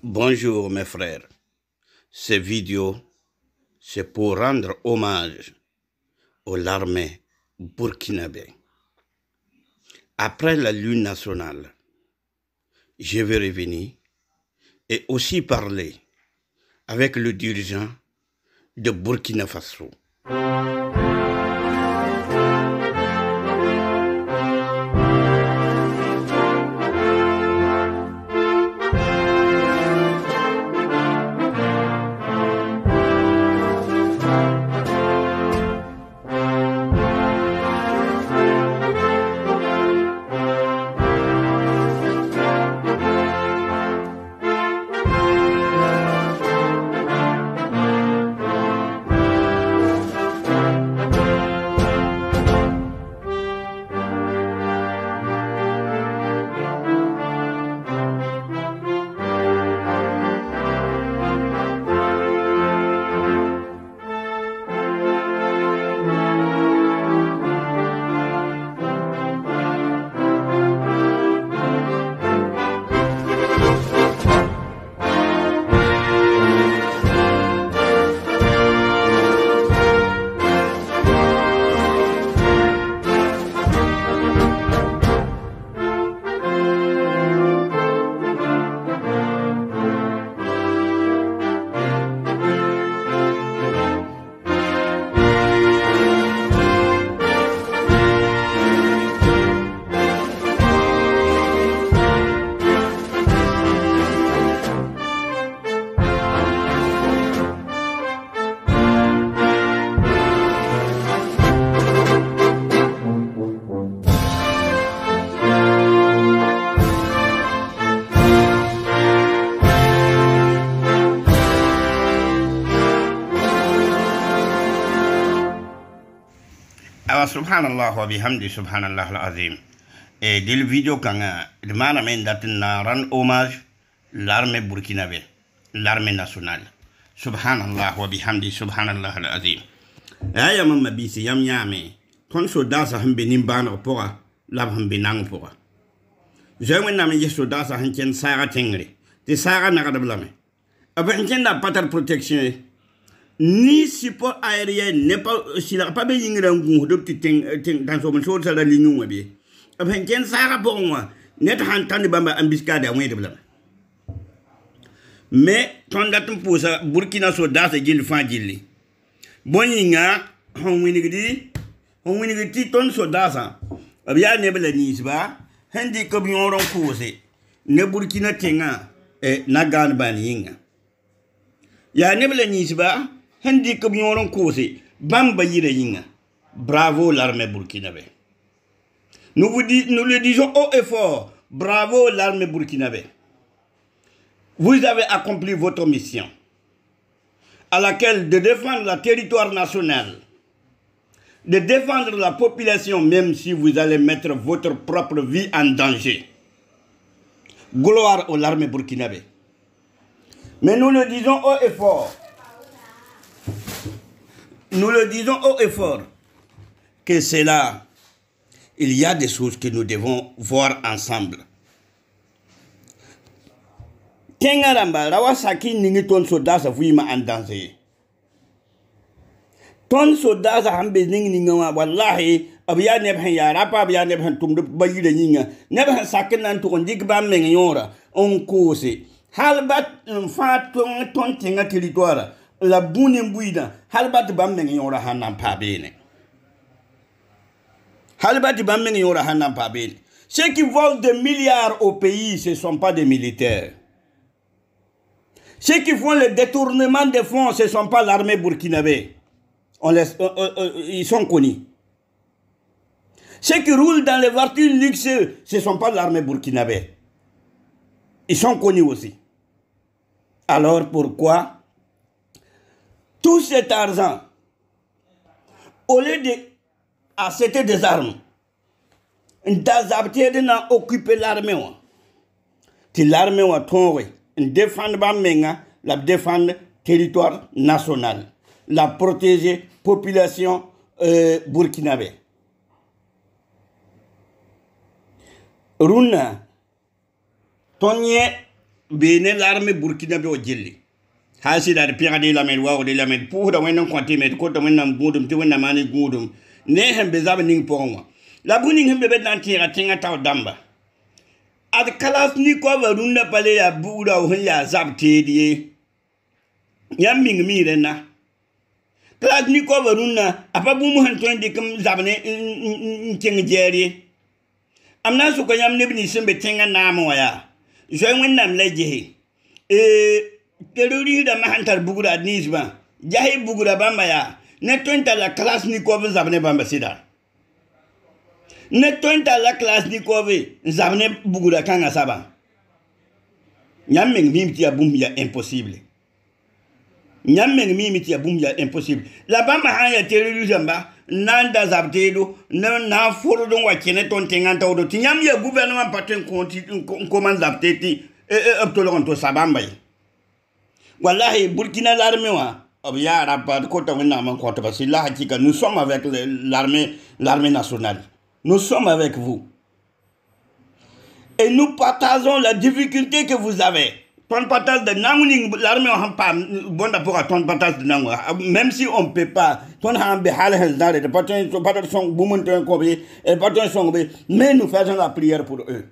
Bonjour mes frères, cette vidéo c'est pour rendre hommage aux l'armée burkinabé. Après la lune nationale, je vais revenir et aussi parler avec le dirigeant de Burkina Faso. Subhanallah wa bihamdi subhanallah al-azim. Et dans la vidéo quand de manamé na rendre hommage l'armée burkinabé, l'armée nationale. Subhanallah wa bihamdi subhanallah al-azim. Aya mamma bisi yam yame ton soldat sa hambe nimbana pora lab hambe nang pora. Jamais na me soldat sa hanchen sara tengre. Te sara na kada blame. Aba hanchen na patar protection ni support aérien n'est pas s'il a pas besoin de dans son chose la ligne bien après qu'un ça pour moi net hantan bamba ambiscade à moins de blanc mais quand datum pour ça Burkina soldat c'est gil fan gilli boninga on winigdi ton soldat ça bien ne bla ni ba handi ko bion ron posé ne Burkina tenga e nagan baninga ya ne bla ni ba Hendi comme yon cause, bamba yire yinga. Bravo l'armée burkinabé. Nous le disons haut et fort. Bravo l'armée burkinabé. Vous avez accompli votre mission, à laquelle de défendre le territoire national, de défendre la population, même si vous allez mettre votre propre vie en danger. Gloire à l'armée burkinabé. Mais nous le disons haut et fort. Nous le disons haut et fort que c'est là, il y a des choses que nous devons voir ensemble. Tengaramba, Rawasaki ningi ton soldat sa fuyima en danger. Ton soldat sa hambe ningi wallahi abiya nebhan ya rapa abiya nebhan tumdu bayida ninga nebhan sakin nan to ndik ba men yora on kose halbat fa ton tenga territoire. La boune mbouida, halbat bameng yora hanam pabene. Halbat bameng yora hanam pabene. Ceux qui volent des milliards au pays, ce ne sont pas des militaires. Ceux qui font le détournement des fonds, ce ne sont pas l'armée burkinabé. Ils sont connus. Ceux qui roulent dans les voitures luxueuses, ce ne sont pas l'armée burkinabé. Ils sont connus aussi. Alors pourquoi tout cet argent, au lieu d'acheter des armes, d'adapter de occuper l'armée, l'armée va tomber, défendre la défendre territoire national, la protéger population burkinabé. Runa, Tonye bene l'armée burkinabé o jelli ha si da pira de la med wa de la med pour da wenon konti med ko da wenon gudum te wenon mani gudum ne hembe zabe ning ponwa la buni hembe be nan tira tinga taw damba ad kalas ni ko va runda pale ya buda o ya zabte die yam ming mi rena kalas ni ko va runda apa bu mu han ton de kam zabne ting jeri amna su ko yam ne bini sembe tinga na mo ya joy wenon leje teruri da mahantar bugura nisba jahi bugura bamba ya ne tonta la classe ni ko zabne bamba sida ne tonta la classe ni ko zabne bugura kanga saba nyameng mimti ya bum ya impossible nyameng mimti ya bum ya impossible la bamba ha ya teruri jamba nanda zabtedo na foro don wa kene ton tenganta odo tinyam ya gouvernement paten konti comment zabteti abtolon to sabamba wallahi Burkina l'armée wa ya rapport ko to na man ko to parce la hakika nous sommes avec l'armée nationale nous sommes avec vous et nous partageons la difficulté que vous avez ton partage de nanguning l'armée on pas bon rapport à ton partage de nangu même si on peut pas ton hambe hal dans de partage son bumonton ko be et partage son be mais nous faisons la prière pour eux.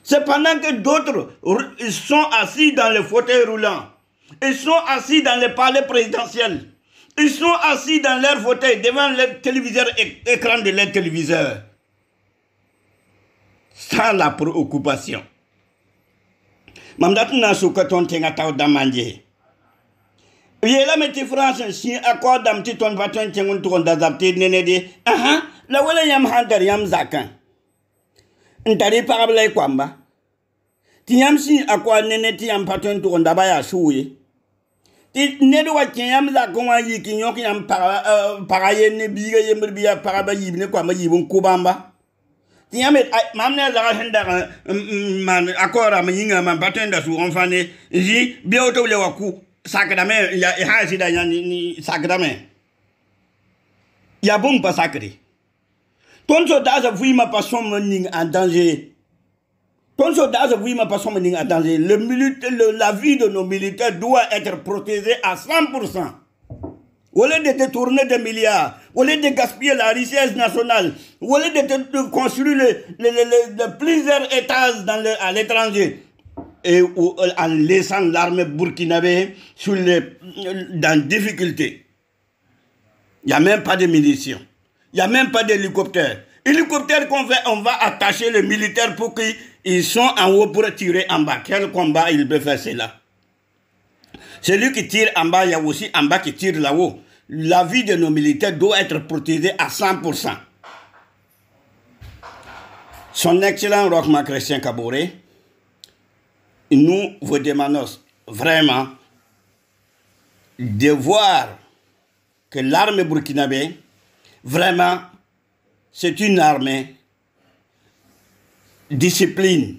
C'est pendant que d'autres sont assis dans les fauteuils roulants. Ils sont assis dans les palais présidentiels. Ils sont assis dans leurs fauteuils devant le téléviseur, écran de leur téléviseur. Sans la préoccupation. Mamdat n'a souka ton tengataw damanje. Yela meti France si accord dam ti ton vaton tengun ton d'adapter nene de. Aha, la wala yam handar yam zakan. Ntari parablay kwamba tiyam si akwa nene tiyam paton to ndaba ya shuye ti nedo wa tiyam za ko wa yiki nyok yam para yenne biga yember biya para ba yibne kwamba yibun kubamba tiyam mamne la henda man akora ma yinga man paton da su onfane ji bi auto le waku sakadame ya ha si da ni sakadame ya bum pa sakri ton soldat a vu ma passion mening en danger. Ton soldat a vu ma passion mening en danger. La vie de nos militaires doit être protégée à 100%. Au lieu de détourner des milliards, au lieu de gaspiller la richesse nationale, au lieu de construire plusieurs étages à l'étranger, et en laissant l'armée burkinabé dans difficulté. Il n'y a même pas de munitions. Il n'y a même pas d'hélicoptère. Hélicoptère qu'on fait, on va attacher les militaires pour qu'ils soient en haut pour tirer en bas. Quel combat il peut faire cela? Celui qui tire en bas, il y a aussi en bas qui tire là-haut. La vie de nos militaires doit être protégée à 100%. Son excellent Rochma Christian Kaboré, nous vous demandons vraiment de voir que l'armée burkinabé vraiment, c'est une armée discipline.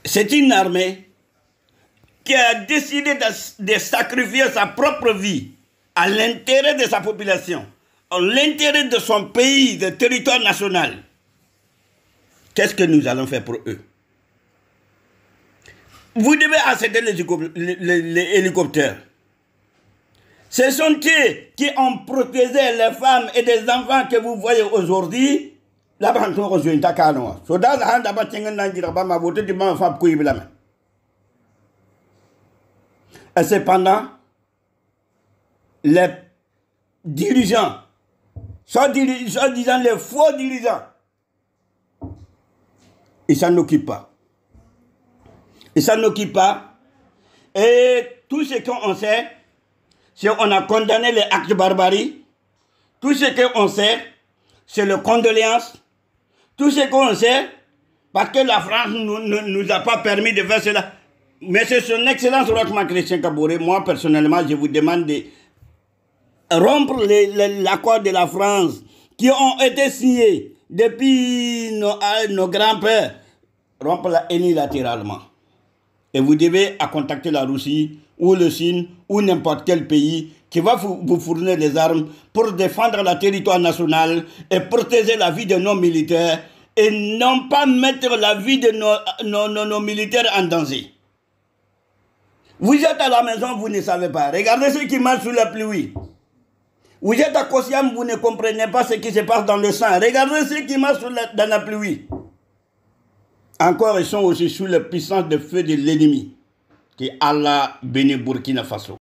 C'est une armée qui a décidé de sacrifier sa propre vie à l'intérêt de sa population, à l'intérêt de son pays, de territoire national. Qu'est-ce que nous allons faire pour eux? Vous devez accéder les hélicoptères. Ce sont eux qui ont protégé les femmes et les enfants que vous voyez aujourd'hui. Là-bas, on rejoint un takano. Et cependant, les dirigeants, soi-disant les faux dirigeants, ils s'en occupent pas. Ils s'en occupent pas. Et tout ce qu'on sait, c'est qu'on a condamné les actes de barbarie. Tout ce qu'on sait, c'est le condoléance. Tout ce qu'on sait, parce que la France ne nous a pas permis de faire cela. Mais c'est son excellence Rochma Christian Kaboré. Moi, personnellement, je vous demande de rompre l'accord de la France qui ont été signés depuis nos grands-pères. Rompre-la unilatéralement. Et vous devez contacter la Russie ou le Chine ou n'importe quel pays qui va vous fournir les armes pour défendre le territoire national et protéger la vie de nos militaires et non pas mettre la vie de nos militaires en danger. Vous êtes à la maison, vous ne savez pas. Regardez ceux qui marchent sous la pluie. Vous êtes à Kosiam, vous ne comprenez pas ce qui se passe dans le sang. Regardez ceux qui marchent dans la pluie. Encore, ils sont aussi sous la puissance de feu de l'ennemi. Que Allah bénisse Burkina Faso.